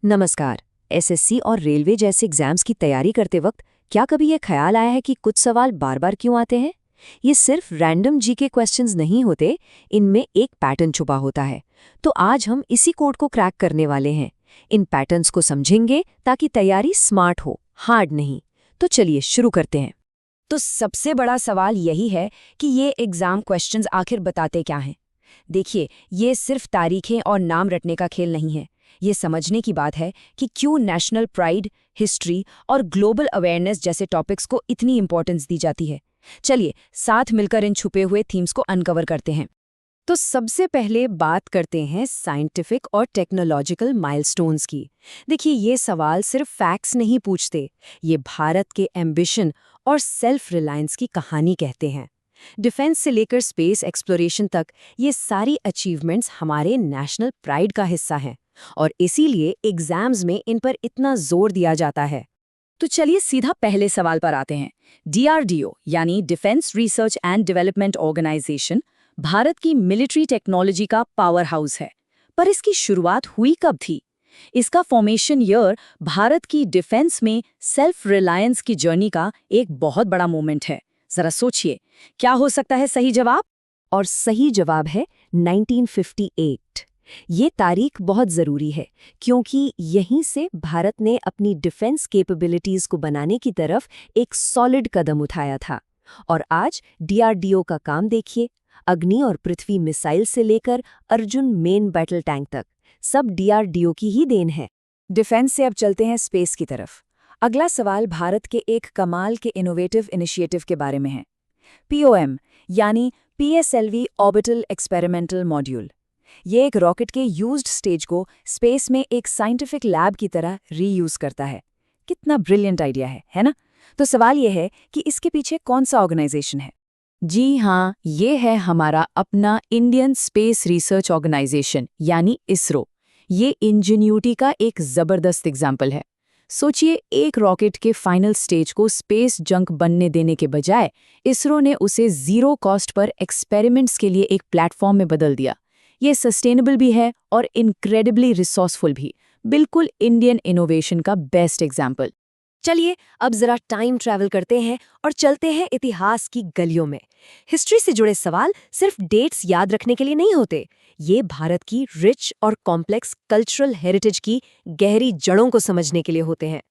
नमस्कार। एसएससी और रेलवे जैसे एग्जाम्स की तैयारी करते वक्त क्या कभी ये ख्याल आया है कि कुछ सवाल बार बार क्यों आते हैं? ये सिर्फ रैंडम जीके क्वेश्चंस नहीं होते, इनमें एक पैटर्न छुपा होता है। तो आज हम इसी कोड को क्रैक करने वाले हैं। इन पैटर्न्स को समझेंगे ताकि तैयारी स्मार्ट हो, हार्ड नहीं। तो चलिए शुरू करते हैं। तो सबसे बड़ा सवाल यही है कि ये एग्जाम क्वेश्चंस आखिर बताते क्या हैं। देखिए, ये सिर्फ तारीखें और नाम रटने का खेल नहीं है। ये समझने की बात है कि क्यों नेशनल प्राइड, हिस्ट्री और ग्लोबल अवेयरनेस जैसे टॉपिक्स को इतनी इंपॉर्टेंस दी जाती है। चलिए साथ मिलकर इन छुपे हुए थीम्स को अनकवर करते हैं। तो सबसे पहले बात करते हैं साइंटिफिक और टेक्नोलॉजिकल माइलस्टोन्स की। देखिए, ये सवाल सिर्फ फैक्ट्स नहीं पूछते, ये भारत के एम्बिशन और सेल्फ रिलायंस की कहानी कहते हैं। डिफेंस से लेकर स्पेस एक्सप्लोरेशन तक ये सारी अचीवमेंट्स हमारे नेशनल प्राइड का हिस्सा हैं और इसीलिए एग्जाम्स में इन पर इतना जोर दिया जाता है। तो चलिए सीधा पहले सवाल पर आते हैं। डीआरडीओ यानी defence research and development organisation Bharat की मिलिट्री टेक्नोलॉजी का पावर हाउस है। पर इसकी शुरुआत हुई कब थी? इसका फॉर्मेशन ईयर भारत की डिफेंस में सेल्फ रिलायंस की जर्नी का एक बहुत बड़ा मोमेंट है। जरा सोचिए, क्या हो सकता है सही जवाब? और सही जवाब है 1958। ये तारीख बहुत ज़रूरी है क्योंकि यहीं से भारत ने अपनी डिफेंस कैपेबिलिटीज़ को बनाने की तरफ एक सॉलिड कदम उठाया था। और आज डीआरडीओ का काम देखिए, अग्नि और पृथ्वी मिसाइल से लेकर अर्जुन मेन बैटल टैंक तक, सब डीआरडीओ की ही देन है। डिफेंस से अब चलते हैं स्पेस की तरफ। अगला सवाल भारत के एक कमाल के इनोवेटिव इनिशिएटिव के बारे में है। पीओएम यानी पीएसएलवी ऑर्बिटल एक्सपेरिमेंटल मॉड्यूल। ये एक रॉकेट के यूज्ड स्टेज को स्पेस में एक साइंटिफिक लैब की तरह रीयूज करता है। कितना ब्रिलियंट आइडिया है ना? तो सवाल यह है कि इसके पीछे कौन सा ऑर्गेनाइजेशन है? जी हाँ, ये है हमारा अपना इंडियन स्पेस रिसर्च ऑर्गेनाइजेशन यानी इसरो। ये इंजीन्यूटी का एक जबरदस्त एग्जाम्पल है। सोचिए, एक रॉकेट के फाइनल स्टेज को स्पेस जंक बनने देने के बजाय इसरो ने उसे जीरो कॉस्ट पर एक्सपेरिमेंट्स के लिए एक प्लेटफॉर्म में बदल दिया। ये सस्टेनेबल भी है और इनक्रेडिबली रिसोर्सफुल भी। बिल्कुल इंडियन इनोवेशन का बेस्ट एग्जाम्पल। चलिए अब जरा टाइम ट्रैवल करते हैं और चलते हैं इतिहास की गलियों में। हिस्ट्री से जुड़े सवाल सिर्फ डेट्स याद रखने के लिए नहीं होते, ये भारत की रिच और कॉम्प्लेक्स कल्चरल हेरिटेज की गहरी जड़ों को समझने के लिए होते हैं।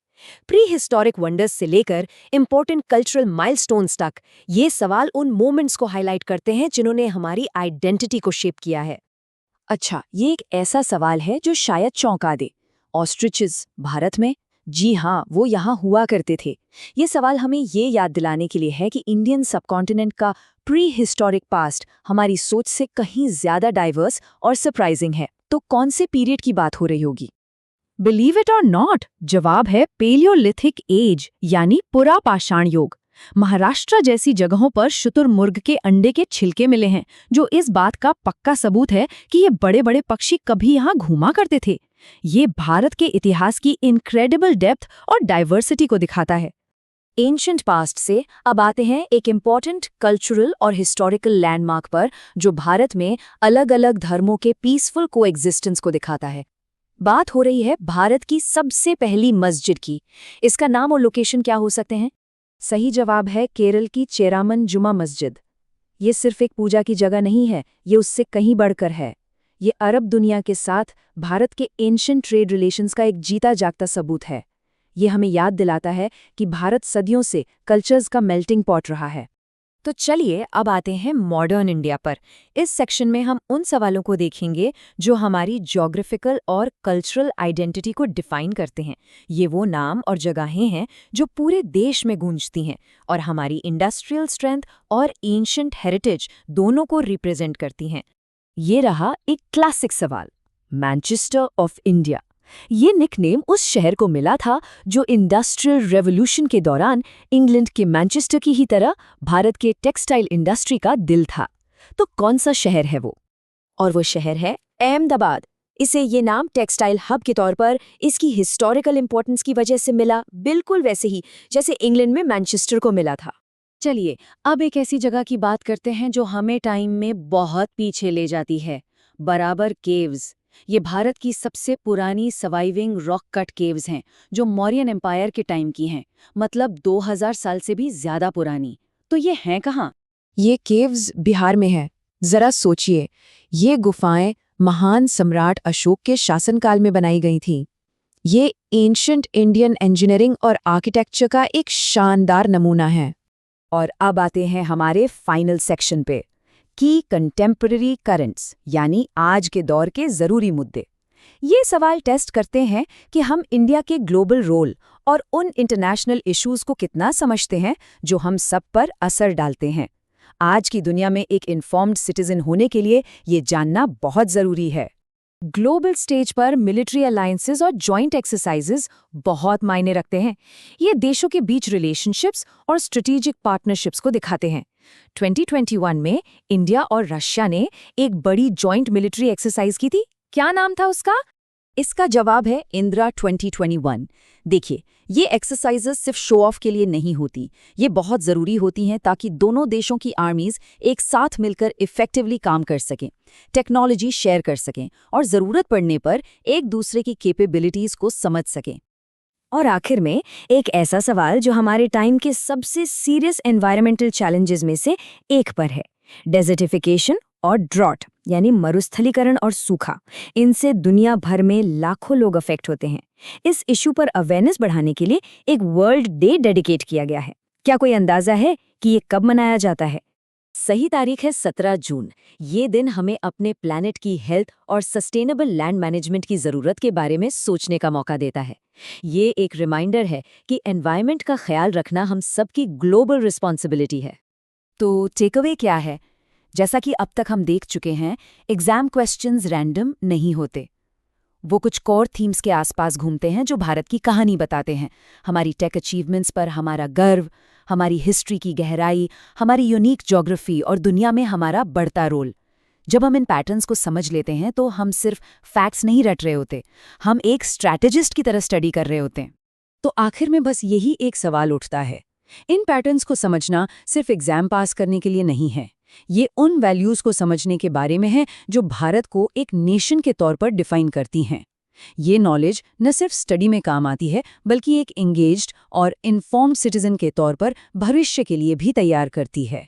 प्री हिस्टोरिक वंडर्स से लेकर इम्पोर्टेंट कल्चरल माइलस्टोन्स तक, ये सवाल उन मोमेंट्स को हाईलाइट करते हैं जिन्होंने हमारी आइडेंटिटी को शेप किया है। अच्छा, ये एक ऐसा सवाल है जो शायद चौंका दे। ऑस्ट्रिचेस भारत में? जी हाँ, वो यहाँ हुआ करते थे। ये सवाल हमें ये याद दिलाने के लिए है कि इंडियन सबकॉन्टिनेंट का प्री हिस्टोरिक पास्ट हमारी सोच से कहीं ज्यादा डाइवर्स और सरप्राइजिंग है। तो कौन से पीरियड की बात हो रही होगी? बिलीव इट और नॉट, जवाब है पेलियोलिथिक एज यानी पुरापाषाण युग। महाराष्ट्र जैसी जगहों पर शुतुरमुर्ग के अंडे के छिलके मिले हैं, जो इस बात का पक्का सबूत है कि ये बड़े बड़े पक्षी कभी यहाँ घूमा करते थे। ये भारत के इतिहास की इनक्रेडिबल डेप्थ और डाइवर्सिटी को दिखाता है। एंशंट पास्ट से अब आते हैं एक इम्पॉर्टेंट कल्चरल और हिस्टोरिकल लैंडमार्क पर, जो भारत में अलग अलग धर्मों के पीसफुल कोएग्जिस्टेंस को दिखाता है। बात हो रही है भारत की सबसे पहली मस्जिद की। इसका नाम और लोकेशन क्या हो सकते हैं? सही जवाब है केरल की चेरामन जुमा मस्जिद। ये सिर्फ एक पूजा की जगह नहीं है, ये उससे कहीं बढ़कर है। ये अरब दुनिया के साथ भारत के एंशिएंट ट्रेड रिलेशंस का एक जीता जागता सबूत है। ये हमें याद दिलाता है कि भारत सदियों से कल्चर्स का मेल्टिंग पॉट रहा है। तो चलिए अब आते हैं मॉडर्न इंडिया पर। इस सेक्शन में हम उन सवालों को देखेंगे जो हमारी ज्योग्राफिकल और कल्चरल आइडेंटिटी को डिफाइन करते हैं। ये वो नाम और जगहें हैं जो पूरे देश में गूंजती हैं और हमारी इंडस्ट्रियल स्ट्रेंथ और एंशिएंट हेरिटेज दोनों को रिप्रेजेंट करती हैं। ये रहा एक क्लासिक सवाल, मैनचेस्टर ऑफ इंडिया। ये निकनेम उस शहर को मिला था जो इंडस्ट्रियल रेवोल्यूशन के दौरान इंग्लैंड के मैनचेस्टर की ही तरह भारत के टेक्सटाइल इंडस्ट्री का दिल था। तो कौन सा शहर है वो? और वो शहर है अहमदाबाद। इसे ये नाम टेक्सटाइल हब के तौर पर इसकी हिस्टोरिकल इंपॉर्टेंस की वजह से मिला, बिल्कुल वैसे ही जैसे इंग्लैंड में मैनचेस्टर को मिला था। चलिए अब एक ऐसी जगह की बात करते हैं जो हमें टाइम में बहुत पीछे ले जाती है, बराबर केव्स। ये भारत की सबसे पुरानी सर्वाइविंग रॉक कट केव्स हैं, जो मौर्यन एम्पायर के टाइम की हैं, मतलब 2000 साल से भी ज्यादा पुरानी। तो ये हैं कहाँ? ये केव्स बिहार में है। जरा सोचिए, ये गुफाएं महान सम्राट अशोक के शासनकाल में बनाई गई थीं। ये एंशिएंट इंडियन इंजीनियरिंग और आर्किटेक्चर का एक शानदार नमूना है। और अब आते हैं हमारे फाइनल सेक्शन पे, की कंटेम्पररी करंट्स, यानी आज के दौर के जरूरी मुद्दे। ये सवाल टेस्ट करते हैं कि हम इंडिया के ग्लोबल रोल और उन इंटरनेशनल इश्यूज को कितना समझते हैं जो हम सब पर असर डालते हैं। आज की दुनिया में एक इन्फॉर्म्ड सिटीजन होने के लिए ये जानना बहुत जरूरी है। ग्लोबल स्टेज पर मिलिट्री अलायंसेस और जॉइंट एक्सरसाइजेज बहुत मायने रखते हैं। ये देशों के बीच रिलेशनशिप्स और स्ट्रेटेजिक पार्टनरशिप्स को दिखाते हैं। 2021 में इंडिया और रशिया ने एक बड़ी जॉइंट मिलिट्री एक्सरसाइज की थी। क्या नाम था उसका? इसका जवाब है इंदिरा 2021। देखिए, ये एक्सरसाइजेस सिर्फ शो ऑफ के लिए नहीं होती, ये बहुत ज़रूरी होती हैं ताकि दोनों देशों की आर्मीज एक साथ मिलकर इफ़ेक्टिवली काम कर सकें, टेक्नोलॉजी शेयर कर सकें और ज़रूरत पड़ने पर एक दूसरे की कैपेबिलिटीज़ को समझ सकें। और आखिर में एक ऐसा सवाल जो हमारे टाइम के सबसे सीरियस एनवायरमेंटल चैलेंजेस में से एक पर है, डेजर्टिफिकेशन और ड्रॉट, यानी मरुस्थलीकरण और सूखा। इनसे दुनिया भर में लाखों लोग अफेक्ट होते हैं। इस इशू पर अवेयरनेस बढ़ाने के लिए एक वर्ल्ड डे डेडिकेट किया गया है। क्या कोई अंदाजा है कि ये कब मनाया जाता है? सही तारीख है 17 जून। ये दिन हमें अपने प्लैनेट की हेल्थ और सस्टेनेबल लैंड मैनेजमेंट की ज़रूरत के बारे में सोचने का मौका देता है। ये एक रिमाइंडर है कि एनवायरनमेंट का ख्याल रखना हम सबकी ग्लोबल रिस्पॉन्सिबिलिटी है। तो टेकअवे क्या है? जैसा कि अब तक हम देख चुके हैं, एग्जाम क्वेश्चंस रैंडम नहीं होते। वो कुछ कोर थीम्स के आसपास घूमते हैं जो भारत की कहानी बताते हैं, हमारी टेक अचीवमेंट्स पर हमारा गर्व, हमारी हिस्ट्री की गहराई, हमारी यूनिक ज्योग्राफी और दुनिया में हमारा बढ़ता रोल। जब हम इन पैटर्न्स को समझ लेते हैं तो हम सिर्फ फैक्ट्स नहीं रट रहे होते, हम एक स्ट्रैटेजिस्ट की तरह स्टडी कर रहे होते हैं। तो आखिर में बस यही एक सवाल उठता है, इन पैटर्न्स को समझना सिर्फ एग्जाम पास करने के लिए नहीं है, ये उन वैल्यूज़ को समझने के बारे में है जो भारत को एक नेशन के तौर पर डिफाइन करती हैं। ये नॉलेज न सिर्फ स्टडी में काम आती है, बल्कि एक एंगेज्ड और इन्फॉर्म्ड सिटीजन के तौर पर भविष्य के लिए भी तैयार करती है।